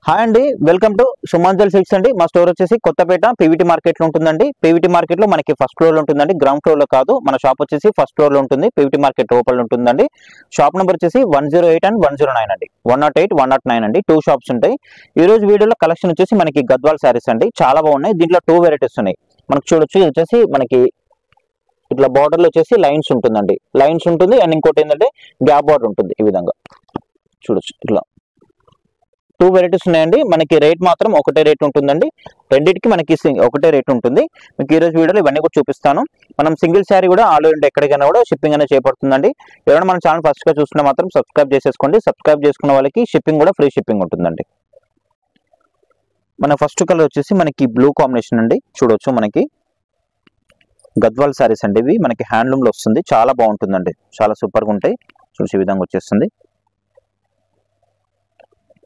Hi అండి, welcome to సుమంజల్ silks అండి. మా స్టోర్ వచ్చేసి కొత్తపేట పీవీటీ మార్కెట్ లో ఉంటుందండి. పీవీటీ మార్కెట్ లో మనకి ఫస్ట్ ఫ్లోర్ లో ఉంటుందండి, గ్రౌండ్ ఫ్లోర్ లో కాదు. మన షాప్ వచ్చేసి ఫస్ట్ ఫ్లోర్ లో ఉంటుంది, పీవీటీ మార్కెట్ లోపల ఉంటుందండి. షాప్ నెంబర్ వచ్చేసి 108 అండ్ 109 అండి. 108, 109 అండి. 2 షాప్స్ ఉంటాయి. ఈ రోజు వీడియోలో కలెక్షన్ వచ్చేసి మనకి గద్వాల్ శారీస్ అండి, చాలా బాగున్నాయి. దీంట్లో 2 వెరైటీస్ ఉన్నాయి. మనకు చూడొచ్చు, ఇది వచ్చేసి మనకి ఇట్లా బార్డర్ లో వచ్చేసి లైన్స్ ఉంటుందండి, లైన్స్ ఉంటుంది. అండ్ ఇంకోటి ఏంటంటే గ్యాప్ బార్డర్ ఉంటుంది. ఈ విధంగా చూడొచ్చు, ఇట్లా 2 వెరైటీస్ ఉన్నాయండి. మనకి రేట్ మాత్రం ఒకటే రేట్ ఉంటుందండి. రెండింటికి మనకి ఒకటే రేట్ ఉంటుంది. మీకు ఈ రోజు వీడియోలో ఇవన్నీ కూడా చూపిస్తాను. మనం సింగిల్ శారీ కూడా ఆల్ ఓవర్ ఎక్కడికైనా కూడా షిప్పింగ్ అనేది చేయబడుతుందండి. ఎవరైనా మన ఛానల్ ఫస్ట్ గా చూస్తున్నా మాత్రం సబ్స్క్రైబ్ చేసేసుకోండి. సబ్స్క్రైబ్ చేసుకున్న వాళ్ళకి షిప్పింగ్ కూడా ఫ్రీ షిప్పింగ్ ఉంటుందండి. మన ఫస్ట్ కలర్ వచ్చేసి మనకి బ్లూ కాంబినేషన్ అండి. చూడొచ్చు, మనకి గద్వాల్ శారీస్ అండి. ఇవి మనకి హ్యాండ్లూమ్ లో వస్తుంది, చాలా బాగుంటుందండి, చాలా సూపర్ గా ఉంటాయి. చూసి ఈ విధంగా వచ్చేస్తుంది.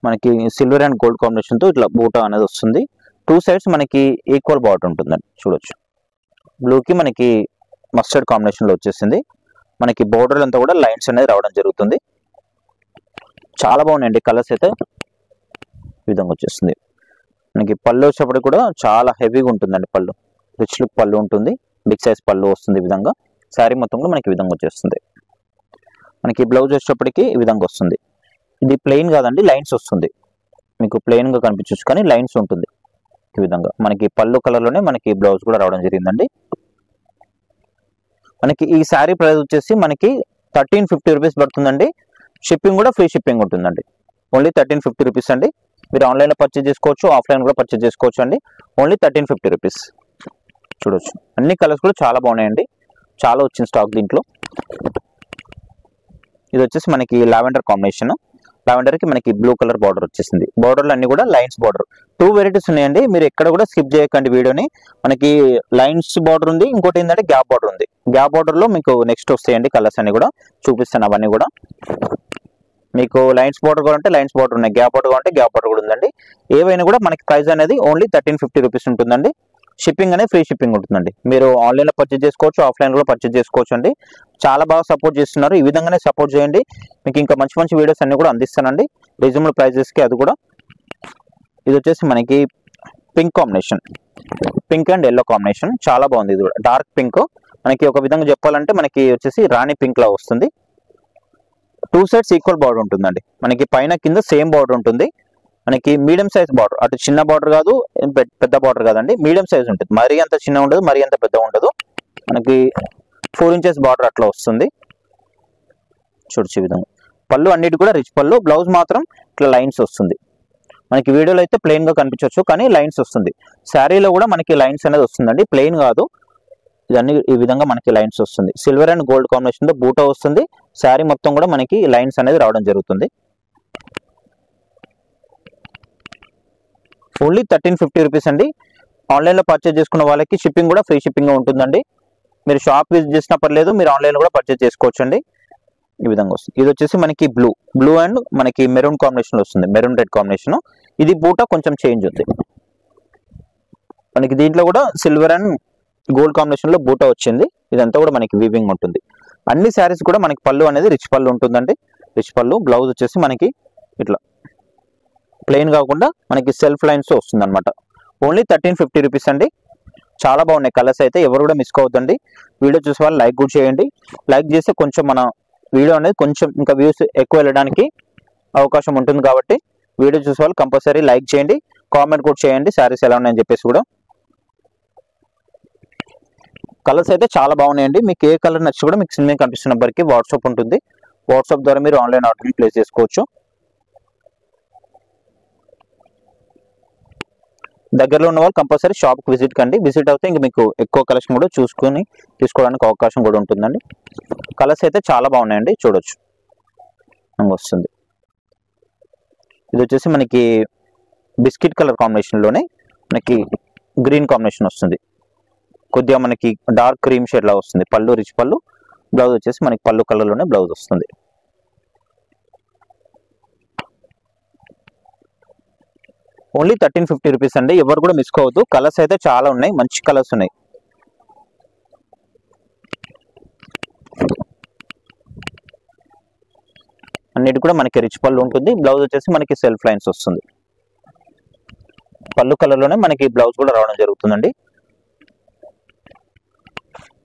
మనకి సిల్వర్ అండ్ గోల్డ్ కాంబినేషన్ తో ఇట్లా బూటా అనేది వస్తుంది. 2 సైడ్స్ మనకి ఈక్వల్ బార్డర్ ఉంటుందండి. చూడొచ్చు, బ్లూకి మనకి మస్టర్డ్ కాంబినేషన్ లో వచ్చేసింది. మనకి బోర్డర్ అంతా కూడా లైన్స్ అనేది రావడం జరుగుతుంది. చాలా బాగున్నాయండి కలర్స్ అయితే. ఈ విధంగా వచ్చేస్తుంది. మనకి పళ్ళు వచ్చేటప్పుడు కూడా చాలా హెవీగా ఉంటుందండి. పళ్ళు రిచ్ లుక్ పళ్ళు ఉంటుంది, బిగ్ సైజ్ పళ్ళు వస్తుంది. ఈ విధంగా శారీ మొత్తం కూడా మనకి ఈ విధంగా వచ్చేస్తుంది. మనకి బ్లౌజ్ వచ్చేటప్పటికి ఈ విధంగా వస్తుంది. ఇది ప్లెయిన్ కాదండి, లైన్స్ వస్తుంది. మీకు ప్లెయిన్ గా కనిపించవచ్చు కానీ లైన్స్ ఉంటుంది. ఈ విధంగా మనకి పళ్ళు కలర్ లోనే మనకి బ్లౌజ్ కూడా రావడం జరిగిందండి. మనకి ఈ శారీ ప్రైస్ వచ్చేసి మనకి 1350 రూపీస్ పడుతుందండి. షిప్పింగ్ కూడా ఫ్రీ షిప్పింగ్ ఉంటుందండి. ఓన్లీ 1350 రూపీస్ అండి. మీరు ఆన్లైన్ లో పర్చేజ్ చేసుకోవచ్చు, ఆఫ్లైన్ కూడా పర్చేజ్ చేసుకోవచ్చు అండి. Only 1350 rupees. చూడొచ్చు, అన్ని కలర్స్ కూడా చాలా బాగున్నాయండి, చాలా వచ్చింది స్టాక్ దీంట్లో. ఇది వచ్చేసి మనకి లావెండర్ కాంబినేషన్. లావెండర్ కి మనకి బ్లూ కలర్ బార్డర్ వచ్చేసింది. బార్డర్లు అన్ని కూడా లైన్స్ బార్డర్. 2 వెరైటీస్ ఉన్నాయండి. మీరు ఎక్కడ కూడా స్కిప్ చేయకండి వీడియోని. మనకి లైన్స్ బార్డర్ ఉంది, ఇంకోటి ఏంటంటే గ్యాప్ బార్డర్ ఉంది. గ్యాప్ బార్డర్ లో మీకు నెక్స్ట్ వస్తాయండి కలర్స్ అన్ని కూడా చూపిస్తాను. అవన్నీ కూడా మీకు లైన్స్ బార్డర్ కావాలంటే లైన్స్ బార్డర్ ఉన్నాయి, గ్యాప్ బార్డర్ కావాలంటే గ్యాప్ బార్డర్ కూడా ఉందండి. ఏవైనా కూడా మనకి ప్రైస్ అనేది ఓన్లీ 1350 రూపీస్ ఉంటుందండి. షిప్పింగ్ అనేది ఫ్రీ షిప్పింగ్ ఉంటుందండి. మీరు ఆన్లైన్ లో పర్చేజ్ చేసుకోవచ్చు, ఆఫ్లైన్ లో పర్చేజ్ చేసుకోవచ్చు అండి. చాలా బాగా సపోర్ట్ చేస్తున్నారు. ఈ విధంగానే సపోర్ట్ చేయండి. మీకు ఇంకా మంచి మంచి వీడియోస్ అన్ని కూడా అందిస్తానండి, రీజనబుల్ ప్రైజెస్ కి. అది కూడా ఇది వచ్చేసి మనకి pink combination, pink and yellow combination, చాలా బాగుంది. ఇది కూడా డార్క్ పింక్. మనకి ఒక విధంగా చెప్పాలంటే మనకి వచ్చేసి రాణి పింక్ లా వస్తుంది. 2 సైడ్స్ ఈక్వల్ బార్డర్ ఉంటుందండి. మనకి పైన కింద సేమ్ బార్డర్ ఉంటుంది. మనకి మీడియం సైజ్ బార్డర్, అటు చిన్న బార్డర్ కాదు, పెద్ద బార్డర్ కాదండి, మీడియం సైజ్ ఉంటుంది. మరీ అంత చిన్న ఉండదు, మరీ అంత పెద్ద ఉండదు. మనకి 4 ఇంచెస్ బార్డర్ అట్లా వస్తుంది. చూడొచ్చు ఈ విధంగా. పళ్ళు అన్నిటి కూడా రిచ్ పళ్ళు. బ్లౌజ్ మాత్రం ఇట్లా లైన్స్ వస్తుంది. మనకి వీడియోలో అయితే ప్లెయిన్ గా కనిపించవచ్చు కానీ లైన్స్ వస్తుంది. శారీలో కూడా మనకి లైన్స్ అనేది వస్తుందండి, ప్లెయిన్ కాదు. ఇదన్నీ ఈ విధంగా మనకి లైన్స్ వస్తుంది. సిల్వర్ అండ్ గోల్డ్ కాంబినేషన్ తో బూటా వస్తుంది. శారీ మొత్తం కూడా మనకి లైన్స్ అనేది రావడం జరుగుతుంది. ఓన్లీ 1350 రూపీస్ అండి. ఆన్లైన్ లో పర్చేజ్ చేసుకున్న వాళ్ళకి షిప్పింగ్ కూడా ఫ్రీ షిప్పింగ్ ఉంటుందండి. మీరు షాప్ విజిట్ చేసినా పర్లేదు, మీరు ఆన్లైన్ లో కూడా పర్చేజ్ చేసుకోవచ్చు అండి. ఈ విధంగా వస్తుంది. ఇది వచ్చేసి మనకి బ్లూ అండ్ మనకి మెరూన్ కాంబినేషన్ లో వస్తుంది, మెరూన్ రెడ్ కాంబినేషన్. ఇది బూటా కొంచెం చేంజ్ ఉంది. మనకి దీంట్లో కూడా సిల్వర్ అండ్ గోల్డ్ కాంబినేషన్ లో బూటా వచ్చింది. ఇదంతా కూడా మనకి వీవింగ్ ఉంటుంది. అన్ని శారీస్ కూడా మనకి పళ్ళు అనేది రిచ్ పళ్ళు ఉంటుందండి, రిచ్ పళ్ళు. బ్లౌజ్ వచ్చేసి మనకి ఇట్లా ప్లెయిన్ కాకుండా మనకి సెల్ఫ్ లైన్స్ వస్తుంది అనమాట. ఓన్లీ 1350 రూపీస్ అండి. చాలా బాగున్నాయి కలర్స్ అయితే, ఎవరు కూడా మిస్ కావద్దండి. వీడియో చూసే వాళ్ళు లైక్ కూడా చేయండి. లైక్ చేస్తే కొంచెం మన వీడియో అనేది కొంచెం ఇంకా వ్యూస్ ఎక్కువ వెళ్ళడానికి అవకాశం ఉంటుంది. కాబట్టి వీడియో చూసే వాళ్ళు కంపల్సరీ లైక్ చేయండి, కామెంట్ కూడా చేయండి శారీస్ ఎలా ఉన్నాయని చెప్పేసి కూడా. కలర్స్ అయితే చాలా బాగున్నాయండి. మీకు ఏ కలర్ నచ్చి కూడా మీకు సినిమా కనిపిస్తున్న నెంబర్కి వాట్సాప్ ఉంటుంది. వాట్సాప్ ద్వారా మీరు ఆన్లైన్ ఆర్డర్ని ప్లేస్ చేసుకోవచ్చు. దగ్గరలో ఉన్న వాళ్ళు కంపల్సరీ షాప్కి విజిట్ కండి. విజిట్ అయితే ఇంక మీకు ఎక్కువ కలెక్షన్ కూడా చూసుకొని తీసుకోవడానికి అవకాశం కూడా ఉంటుందండి. కలర్స్ అయితే చాలా బాగున్నాయండి, చూడొచ్చు వస్తుంది. ఇది వచ్చేసి మనకి బిస్కెట్ కలర్ కాంబినేషన్లోనే మనకి గ్రీన్ కాంబినేషన్ వస్తుంది. కొద్దిగా మనకి డార్క్ క్రీమ్ షేడ్ లా వస్తుంది. పళ్ళు రిచ్ పళ్ళు. బ్లౌజ్ వచ్చేసి మనకి పళ్ళు కలర్లోనే బ్లౌజ్ వస్తుంది. ఓన్లీ 1350 రూపీస్ అండి. ఎవరు కూడా మిస్ కావద్దు. కలర్స్ అయితే చాలా ఉన్నాయి, మంచి కలర్స్ ఉన్నాయి. అన్నిటి కూడా మనకి రిచ్ పళ్ళు ఉంటుంది. బ్లౌజ్ వచ్చేసి మనకి సెల్ఫ్ లైన్స్ వస్తుంది. పళ్ళు కలర్ లోనే మనకి బ్లౌజ్ కూడా రావడం జరుగుతుందండి.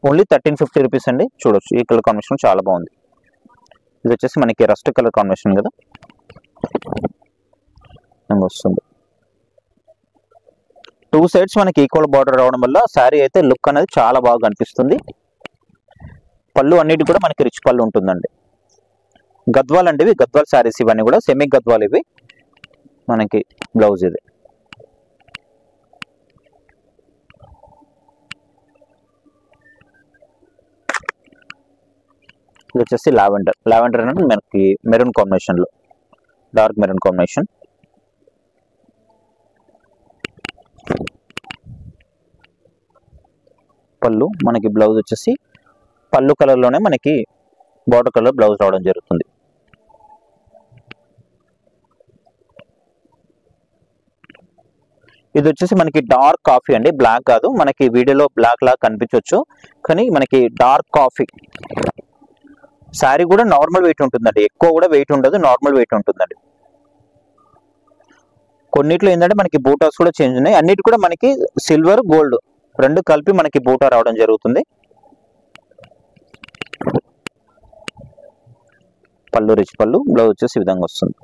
ఓన్లీ 1350 రూపీస్ అండి. చూడొచ్చు ఈ కలర్ కాంబినేషన్ చాలా బాగుంది. ఇది వచ్చేసి మనకి రస్ట్ కలర్ కాంబినేషన్ కదా వస్తుంది. 2 సైడ్స్ మనకి ఈక్వల్ బార్డర్ రావడం వల్ల శారీ అయితే లుక్ అనేది చాలా బాగా కనిపిస్తుంది. పళ్ళు అన్నిటి కూడా మనకి రిచ్ పళ్ళు ఉంటుందండి. గద్వాల్ అండి, ఇవి గద్వాల్ శారీస్, ఇవన్నీ కూడా సెమీ గద్వాల్. ఇవి మనకి బ్లౌజ్ ఇది. ఇది వచ్చేసి లావెండర్. లావెండర్ అనేది మనకి మెరూన్ కాంబినేషన్ లో, డార్క్ మెరూన్ కాంబినేషన్. పళ్ళు మనకి బ్లౌజ్ వచ్చేసి పళ్ళు కలర్ లోనే మనకి బార్డర్ కలర్ బ్లౌజ్ రావడం జరుగుతుంది. ఇది వచ్చేసి మనకి డార్క్ కాఫీ అండి, బ్లాక్ కాదు. మనకి వీడియోలో బ్లాక్ లాగా కనిపించవచ్చు, కానీ మనకి డార్క్ కాఫీ. శారీ కూడా నార్మల్ వెయిట్ ఉంటుందండి, ఎక్కువ కూడా వెయిట్ ఉండదు, నార్మల్ వెయిట్ ఉంటుందండి. కొన్నిట్లో ఏంటంటే మనకి బూటాస్ కూడా చేంజ్ ఉన్నాయి. అన్నిటి కూడా మనకి సిల్వర్ గోల్డ్ రెండు కలిపి మనకి బూటా రావడం జరుగుతుంది. పళ్ళు రిచ్ పళ్ళు, బ్లౌజ్ వచ్చేసి ఈ విధంగా వస్తుంది.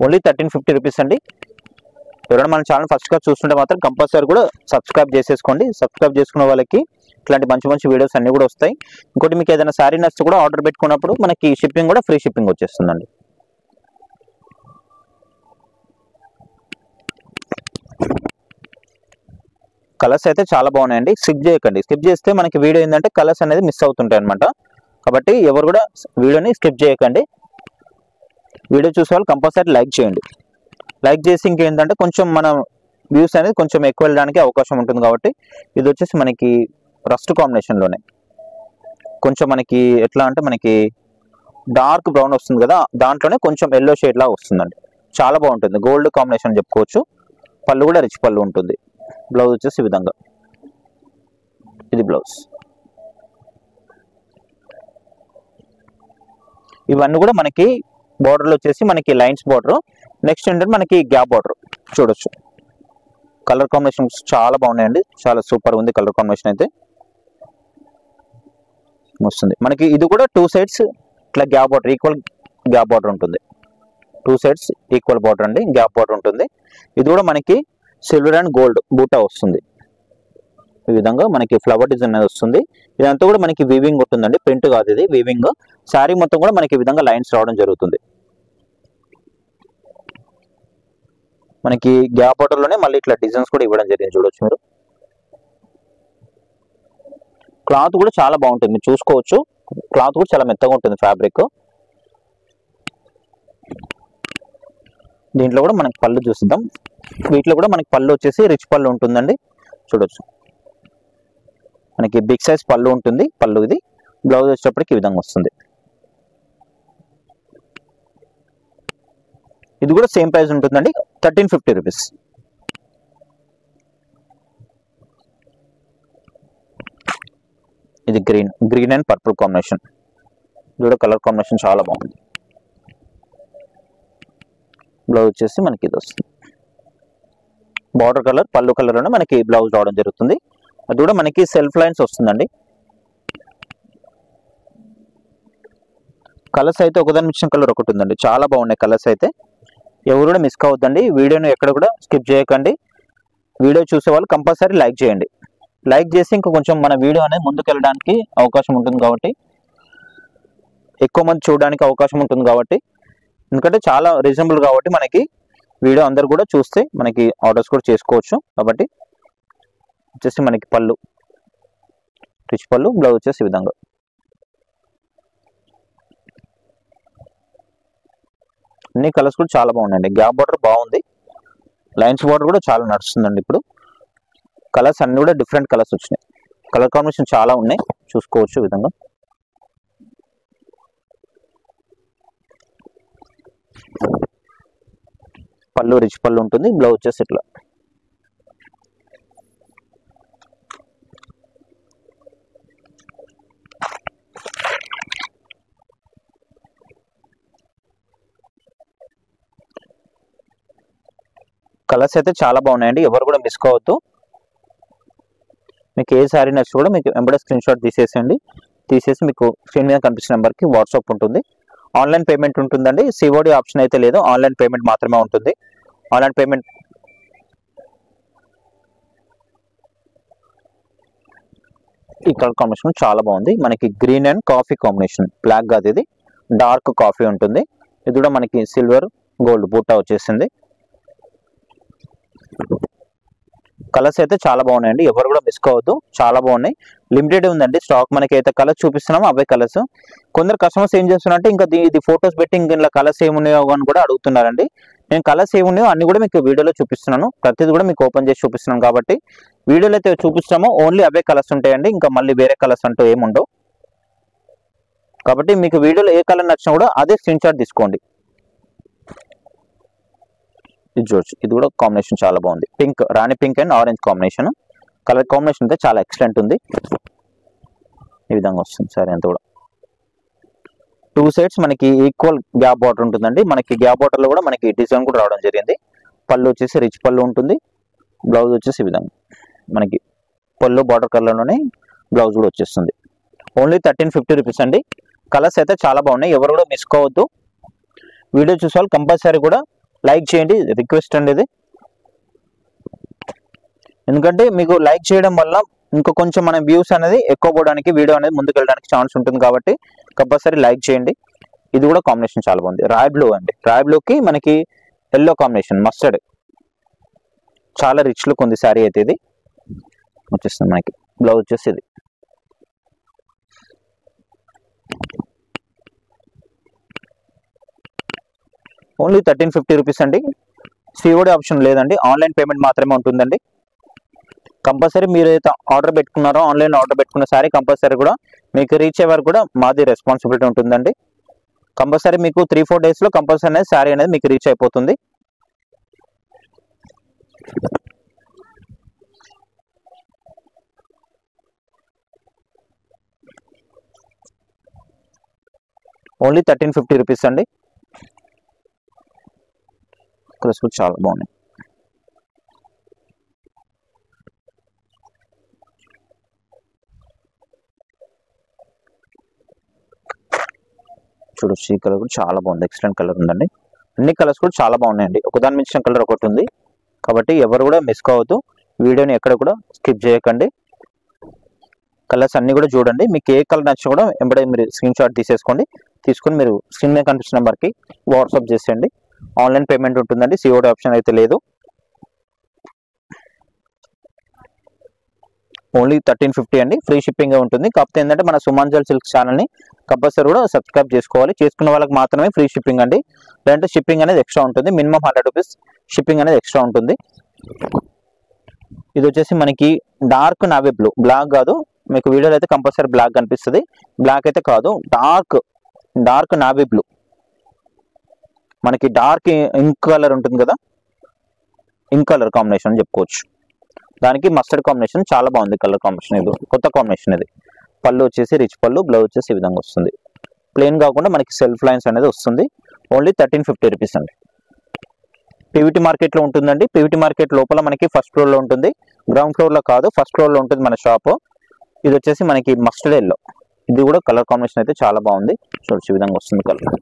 ఓన్లీ 1350 రూపీస్ అండి. ఎవరైనా మన ఛానల్ ఫస్ట్ గా చూస్తుంటే మాత్రం కంపల్సరీ కూడా సబ్స్క్రైబ్ చేసేసుకోండి. సబ్స్క్రైబ్ చేసుకున్న వాళ్ళకి ఇట్లాంటి మంచి మంచి వీడియోస్ అన్ని కూడా వస్తాయి. ఇంకోటి మీకు ఏదైనా శారీ నచ్చితే కూడా ఆర్డర్ పెట్టుకున్నప్పుడు మనకి షిప్పింగ్ కూడా ఫ్రీ షిప్పింగ్ వచ్చేస్తుందండి. కలర్స్ అయితే చాలా బాగున్నాయండి. స్కిప్ చేయకండి, స్కిప్ చేస్తే మనకి వీడియో ఏంటంటే కలర్స్ అనేది మిస్ అవుతుంటాయి అనమాట. కాబట్టి ఎవరు కూడా వీడియోని స్కిప్ చేయకండి. వీడియో చూసే వాళ్ళు కంపల్సరీ లైక్ చేయండి. లైక్ చేసి ఇంకేంటంటే కొంచెం మన వ్యూస్ అనేది కొంచెం ఎక్కువ వెళ్ళడానికి అవకాశం ఉంటుంది. కాబట్టి ఇది వచ్చేసి మనకి రస్ట్ కాంబినేషన్ లోనే కొంచెం మనకి ఎట్లా అంటే మనకి డార్క్ బ్రౌన్ వస్తుంది కదా, దాంట్లోనే కొంచెం ఎల్లో షేడ్ లాగా వస్తుందండి. చాలా బాగుంటుంది, గోల్డ్ కాంబినేషన్ చెప్పుకోవచ్చు. పళ్ళు కూడా రిచ్ పళ్ళు ఉంటుంది. బ్లౌజ్ వచ్చేసి ఈ విధంగా, ఇది బ్లౌజ్. ఇవన్నీ కూడా మనకి బార్డర్లో వచ్చేసి మనకి లైన్స్ బార్డర్. నెక్స్ట్ ఏంటంటే మనకి గ్యాప్ బార్డర్ చూడొచ్చు. కలర్ కాంబినేషన్ చాలా బాగున్నాయండి, చాలా సూపర్ ఉంది కలర్ కాంబినేషన్ అయితే వస్తుంది. మనకి ఇది కూడా 2 సైడ్స్ ఇట్లా gap border, equal gap border ఉంటుంది. 2 సైడ్స్ ఈక్వల్ బార్డర్ అండి, గ్యాప్ బార్డర్ ఉంటుంది. ఇది కూడా మనకి సిల్వర్ అండ్ గోల్డ్ బూటా వస్తుంది. ఈ విధంగా మనకి ఫ్లవర్ డిజైన్ అనేది వస్తుంది. ఇదంతా కూడా మనకి వీవింగ్ ఉంటుందండి, ప్రింట్ కాదు ఇది, వీవింగ్. శారీ మొత్తం కూడా మనకి ఈ విధంగా లైన్స్ రావడం జరుగుతుంది. మనకి గ్యాప్ బార్డర్ లోనే మళ్ళీ ఇట్లా డిజైన్స్ కూడా ఇవ్వడం జరిగింది, చూడొచ్చు మీరు. క్లాత్ కూడా చాలా బాగుంటుంది, మీరు చూసుకోవచ్చు. క్లాత్ కూడా చాలా మెత్తగా ఉంటుంది ఫ్యాబ్రిక్. దీంట్లో కూడా మనకి పళ్ళు చూసిద్దాం. వీటిలో కూడా మనకి పళ్ళు వచ్చేసి రిచ్ పళ్ళు ఉంటుందండి, చూడొచ్చు. మనకి బిగ్ సైజ్ పళ్ళు ఉంటుంది. పళ్ళు ఇది. బ్లౌజ్ వచ్చేటప్పటికి ఈ విధంగా వస్తుంది. ఇది కూడా సేమ్ ప్రైస్ ఉంటుందండి, 1350 రూపీస్. ఇది గ్రీన్ అండ్ పర్పుల్ కాంబినేషన్. ఇది కూడా కలర్ కాంబినేషన్ చాలా బాగుంది. బ్లౌజ్ వచ్చేసి మనకి ఇది వస్తుంది. బార్డర్ కలర్, పళ్ళు కలర్ అని మనకి బ్లౌజ్ రావడం జరుగుతుంది. అది కూడా మనకి సెల్ఫ్ లైన్స్ వస్తుందండి. కలర్స్ అయితే ఒకదాని మిక్షన్ కలర్ ఒకటి ఉందండి, చాలా బాగున్నాయి కలర్స్ అయితే. ఎవరు కూడా మిస్ కావద్దండి. వీడియోని ఎక్కడ కూడా స్కిప్ చేయకండి. వీడియో చూసే వాళ్ళు కంపల్సరీ లైక్ చేయండి. లైక్ చేసి ఇంకా కొంచెం మన వీడియో అనేది ముందుకు వెళ్ళడానికి అవకాశం ఉంటుంది, కాబట్టి ఎక్కువ మంది చూడడానికి అవకాశం ఉంటుంది. కాబట్టి ఎందుకంటే చాలా రీజనబుల్ కాబట్టి మనకి వీడియో అందరు కూడా చూస్తే మనకి ఆర్డర్స్ కూడా చేసుకోవచ్చు. కాబట్టి వచ్చేసి మనకి పళ్ళు రిచ్ పళ్ళు, బ్లౌజ్ వచ్చేసి ఈ విధంగా. అన్ని కలర్స్ కూడా చాలా బాగున్నాయండి. గ్యాప్ బార్డర్ బాగుంది, లైన్స్ బార్డర్ కూడా చాలా నడుస్తుందండి. ఇప్పుడు కలర్స్ అన్ని కూడా డిఫరెంట్ కలర్స్ వచ్చినాయి. కలర్ కాంబినేషన్ చాలా ఉన్నాయి, చూసుకోవచ్చు ఈ విధంగా. పళ్ళు రిచ్ పళ్ళు ఉంటుంది. బ్లౌజ్ వచ్చేసి ఇట్లా. కలర్స్ అయితే చాలా బాగున్నాయండి, ఎవరు కూడా మిస్ కావద్దు. మీకు ఏ శారీ నచ్చి కూడా మీకు వెంబడే స్క్రీన్ షాట్ తీసేసి మీకు స్క్రీన్ మీద కనిపించిన నెంబర్కి వాట్సాప్ ఉంటుంది. ఆన్లైన్ పేమెంట్ ఉంటుందండి, సిఓడి ఆప్షన్ అయితే లేదు, ఆన్లైన్ పేమెంట్ మాత్రమే ఉంటుంది. ఆన్లైన్ పేమెంట్ ఈ కలర్ కాంబినేషన్ చాలా బాగుంది. మనకి green and coffee combination, black కాదు ఇది డార్క్ కాఫీ ఉంటుంది. ఇది కూడా మనకి సిల్వర్ గోల్డ్ బూటా వచ్చేసింది. కలర్స్ అయితే చాలా బాగున్నాయండి, ఎవరు కూడా మిస్ కావద్దు, చాలా బాగున్నాయి. లిమిటెడ్ ఉందండి స్టాక్, మనకి అయితే కలర్స్ చూపిస్తున్నామో అవే కలర్స్. కొందరు కస్టమర్స్ ఏం చేస్తున్నారంటే ఇంకా ఇది ఫొటోస్ పెట్టి ఇంకా కలర్స్ ఏమున్నాయో అని కూడా అడుగుతున్నారండి. నేను కలర్స్ ఏమున్నాయో అన్ని కూడా మీకు వీడియోలో చూపిస్తున్నాను, ప్రతిది కూడా మీకు ఓపెన్ చేసి చూపిస్తున్నాను. కాబట్టి వీడియోలో అయితే చూపిస్తామో ఓన్లీ అవే కలర్స్ ఉంటాయండి, ఇంకా మళ్ళీ వేరే కలర్స్ అంటూ ఏముండవు. కాబట్టి మీకు వీడియోలో ఏ కలర్ నచ్చినా కూడా అదే స్క్రీన్ షాట్ తీసుకోండి. ఇది చూడొచ్చు, ఇది కూడా కాంబినేషన్ చాలా బాగుంది. Pink, Rani pink and orange combination. Colour combination అయితే చాలా ఎక్సలెంట్ ఉంది. ఈ విధంగా వస్తుంది సారీ అంతా కూడా. 2 సైడ్స్ మనకి ఈక్వల్ గ్యాప్ బార్డర్ ఉంటుందండి. మనకి గ్యాప్ బార్డర్ లో కూడా మనకి డిజైన్ కూడా రావడం జరిగింది. పళ్ళు వచ్చేసి రిచ్ పళ్ళు ఉంటుంది. బ్లౌజ్ వచ్చేసి ఈ విధంగా మనకి పళ్ళు బార్డర్ కలర్లోనే బ్లౌజ్ కూడా వచ్చేస్తుంది. ఓన్లీ 1350 రూపీస్ అండి. కలర్స్ అయితే చాలా బాగున్నాయి, ఎవరు కూడా మిస్ కావద్దు. వీడియో చూసే వాళ్ళు కంపల్సరీ కూడా లైక్ చేయండి, రిక్వెస్ట్ అండి ఇది. ఎందుకంటే మీకు లైక్ చేయడం వల్ల ఇంకా కొంచెం మన వ్యూస్ అనేది ఎక్కువ పోవడానికి, వీడియో అనేది ముందుకు వెళ్ళడానికి ఛాన్స్ ఉంటుంది. కాబట్టి కంపల్సరీ లైక్ చేయండి. ఇది కూడా కాంబినేషన్ చాలా బాగుంది. రాయ్ బ్లూ అండి, రాయ్ బ్లూకి మనకి ఎల్లో కాంబినేషన్ మస్టర్డ్, చాలా రిచ్ లుక్ ఉంది శారీ అయితే. ఇది వచ్చేస్తుంది మనకి బ్లౌజ్ వచ్చేసి ఇది. ఓన్లీ 1350 రూపీస్ అండి. సిఓడి ఆప్షన్ లేదండి, ఆన్లైన్ పేమెంట్ మాత్రమే ఉంటుందండి. కంపల్సరీ మీరు అయితే ఆర్డర్ పెట్టుకున్నారో, ఆన్లైన్ ఆర్డర్ పెట్టుకున్న సారీ కంపల్సరీ కూడా మీకు రీచ్ అయ్యే వరకు కూడా మాది రెస్పాన్సిబిలిటీ ఉంటుందండి. కంపల్సరీ మీకు 3-4 డేస్లో కంపల్సరీ అనేది శారీ అనేది మీకు రీచ్ అయిపోతుంది. ఓన్లీ 1350 రూపీస్ అండి. కలర్స్ కూడా చాలా బాగున్నాయి. చూడొచ్చు, ఈ కలర్ కూడా చాలా బాగుంది, ఎక్సలెంట్ కలర్ ఉందండి. అన్ని కలర్స్ కూడా చాలా బాగున్నాయండి, ఒకదాని మించిన కలర్ ఒకటి ఉంది. కాబట్టి ఎవరు కూడా మిస్ కావద్దు, వీడియోని ఎక్కడ కూడా స్కిప్ చేయకండి. కలర్స్ అన్ని కూడా చూడండి, మీకు ఏ కలర్ నచ్చినా కూడా వెంబడే మీరు స్క్రీన్ షాట్ తీసుకొని మీరు స్క్రీన్ మీద కనిపించిన నెంబర్కి వాట్సాప్ చేసేయండి. ఆన్లైన్ పేమెంట్ ఉంటుందండి, సిఓడి ఆప్షన్ అయితే లేదు. ఓన్లీ 1350 అండి, ఫ్రీ షిప్పింగ్ ఉంటుంది. కాకపోతే ఏంటంటే మన సుమాంజల్ సిల్క్ ఛానల్ని కంపల్సరీ కూడా సబ్స్క్రైబ్ చేసుకోవాలి. చేసుకున్న వాళ్ళకి మాత్రమే ఫ్రీ షిప్పింగ్ అండి, లేదంటే షిప్పింగ్ అనేది ఎక్స్ట్రా ఉంటుంది. మినిమం 100 రూపీస్ షిప్పింగ్ అనేది ఎక్స్ట్రా ఉంటుంది. ఇది వచ్చేసి మనకి డార్క్ నావీ బ్లూ, బ్లాక్ కాదు, మీకు వీడియోలో అయితే కంపల్సరీ బ్లాక్ కనిపిస్తుంది, బ్లాక్ అయితే కాదు, డార్క్ నావీ బ్లూ. మనకి డార్క్ ఇంక్ కలర్ ఉంటుంది కదా, ఇంక్ కలర్ కాంబినేషన్ అని చెప్పుకోవచ్చు. దానికి మస్టర్డ్ కాంబినేషన్ చాలా బాగుంది కలర్ కాంబినేషన్. ఇది కొత్త కాంబినేషన్. ఇది పళ్ళు వచ్చేసి రిచ్ పళ్ళు, బ్లౌజ్ వచ్చేసి ఈ విధంగా వస్తుంది. ప్లెయిన్ కాకుండా మనకి సెల్ఫ్ లైన్స్ అనేది వస్తుంది. ఓన్లీ 1350 రూపీస్ అండి. పీవీటీ మార్కెట్లో ఉంటుందండి. పీవీటీ మార్కెట్ లోపల మనకి ఫస్ట్ ఫ్లోర్లో ఉంటుంది, గ్రౌండ్ ఫ్లోర్లో కాదు, ఫస్ట్ ఫ్లోర్లో ఉంటుంది మన షాపు. ఇది వచ్చేసి మనకి మస్టర్డ్ ఎల్లో. ఇది కూడా కలర్ కాంబినేషన్ అయితే చాలా బాగుంది. చూడొచ్చు, ఈ విధంగా వస్తుంది కలర్.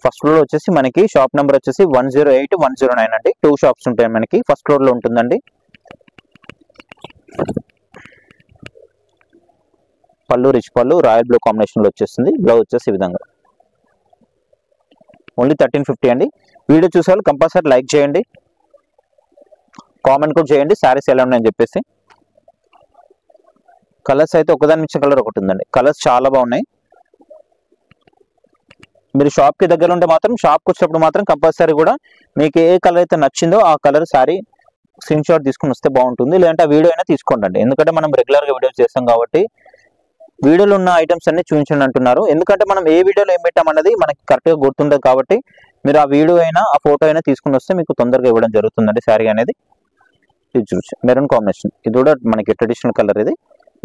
ఫస్ట్ ఫ్లోర్ వచ్చేసి మనకి షాప్ నెంబర్ వచ్చేసి 108, 109 అండి. 2 షాప్స్ ఉంటాయి మనకి, ఫస్ట్ ఫ్లోర్లో ఉంటుందండి. పళ్ళు రిచ్ పళ్ళు, రాయల్ బ్లూ కాంబినేషన్లో వచ్చేస్తుంది. బ్లౌజ్ వచ్చేసి ఈ విధంగా. ఓన్లీ 1350 అండి. వీడియో చూసే వాళ్ళు కంపల్సరీ లైక్ చేయండి, కామెంట్ కూడా చేయండి శారీస్ ఎలా ఉన్నాయని చెప్పేసి. కలర్స్ అయితే ఒకదాని మించిన కలర్ ఒకటి ఉందండి, కలర్స్ చాలా బాగున్నాయి. మీరు షాప్కి దగ్గర ఉంటే మాత్రం, షాప్కి వచ్చినప్పుడు మాత్రం కంపల్సరీ కూడా మీకు ఏ కలర్ అయితే నచ్చిందో ఆ కలర్ శారీ స్క్రీన్ షాట్ తీసుకుని వస్తే బాగుంటుంది. లేదంటే ఆ వీడియో అయినా తీసుకోండి, ఎందుకంటే మనం రెగ్యులర్గా వీడియోస్ చేస్తాం కాబట్టి వీడియోలో ఉన్న ఐటమ్స్ అన్ని చూపించండి అంటున్నారు. ఎందుకంటే మనం ఏ వీడియోలో ఏం పెట్టామన్నది మనకి కరెక్ట్గా గుర్తుండదు. కాబట్టి మీరు ఆ వీడియో అయినా ఆ ఫోటో అయినా తీసుకుని వస్తే మీకు తొందరగా ఇవ్వడం జరుగుతుందండి శారీ అనేది. ఇది చూసి మెరూన్ కాంబినేషన్, ఇది కూడా మనకి ట్రెడిషనల్ కలర్. ఇది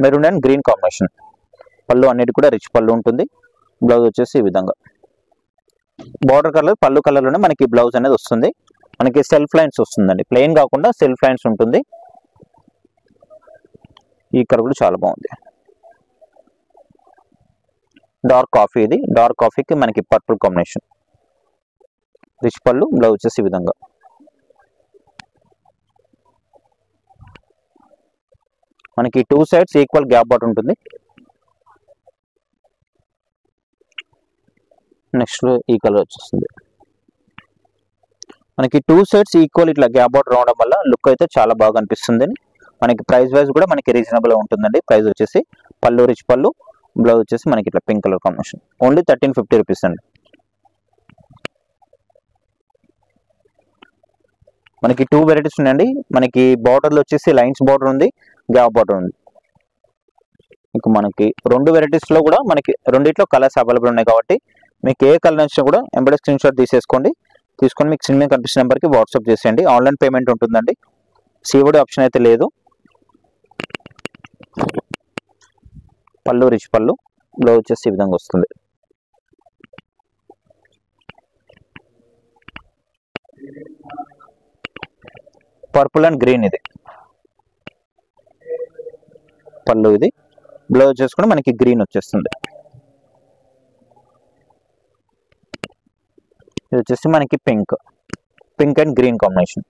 మెరూన్ అండ్ గ్రీన్ కాంబినేషన్. పళ్ళు అన్నిటి కూడా రిచ్ పళ్ళు ఉంటుంది. బ్లౌజ్ వచ్చేసి ఈ విధంగా బార్డర్ కలర్, పళ్ళు కలర్లోనే మనకి బ్లౌజ్ అనేది వస్తుంది. మనకి సెల్ఫ్ లైన్స్ వస్తుందండి, ప్లెయిన్ కాకుండా సెల్ఫ్ లైన్స్ ఉంటుంది. ఇక్కడ కూడా చాలా బాగుంది. డార్క్ కాఫీ, ఇది డార్క్ కాఫీకి మనకి పర్పుల్ కాంబినేషన్. రిచ్ పళ్ళు, బ్లౌజ్ వచ్చేసి ఈ విధంగా. మనకి 2 సైడ్స్ ఈక్వల్ గ్యాప్ బార్డర్ ఉంటుంది. నెక్స్ట్ ఈ కలర్ వచ్చేస్తుంది. మనకి 2 సైడ్స్ ఈక్వల్ ఇట్లా గ్యాప్ బార్డర్ రావడం వల్ల లుక్ అయితే చాలా బాగా అనిపిస్తుంది. మనకి ప్రైస్ వైజ్ కూడా మనకి రీజనబుల్ గా ఉంటుందండి. ప్రైస్ వచ్చేసి పళ్ళు రిచ్ పళ్ళు, బ్లౌజ్ వచ్చేసి మనకి ఇట్లా pink colour combination. Only 1350 rupees అండి. మనకి 2 వెరైటీస్ ఉన్నాయండి. మనకి బార్డర్లో వచ్చేసి లైన్స్ బార్డర్ ఉంది, గ్యాప్ బార్డర్ ఉంది. మీకు మనకి 2 వెరైటీస్ లో కూడా మనకి రెండిట్లో కలర్స్ అవైలబుల్ ఉన్నాయి కాబట్టి మీకు ఏ కలర్ నచ్చినా కూడా ఎంబడే స్క్రీన్ షాట్ తీసుకొని మీకు స్క్రీన్ మీద కనిపిస్తున్న నెంబర్కి వాట్సాప్ చేసేయండి. ఆన్లైన్ పేమెంట్ ఉంటుందండి, సిఓడి ఆప్షన్ అయితే లేదు. పళ్ళు రిచ్ పళ్ళు, బ్లౌజ్ వచ్చేసి ఈ విధంగా వస్తుంది. పర్పుల్ అండ్ గ్రీన్ ఇది పళ్ళు, ఇది బ్లౌజ్ చేసుకుని మనకి గ్రీన్ వచ్చేస్తుంది. ఇది వచ్చేసి మనకి పింక్ అండ్ గ్రీన్ కాంబినేషన్.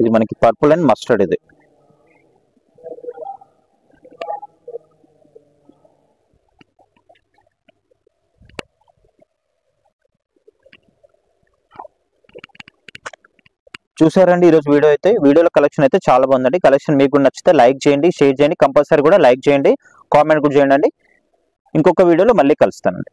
ఇది మనకి పర్పుల్ అండ్ మస్టర్డ్. ఇది చూసారండి ఈరోజు వీడియో అయితే. వీడియోలో కలెక్షన్ అయితే చాలా బాగుందండి. కలెక్షన్ మీకు నచ్చితే లైక్ చేయండి, షేర్ చేయండి, కంపల్సరీ కూడా లైక్ చేయండి, కామెంట్ కూడా చేయండి. ఇంకొక వీడియోలో మళ్ళీ కలుస్తానండి.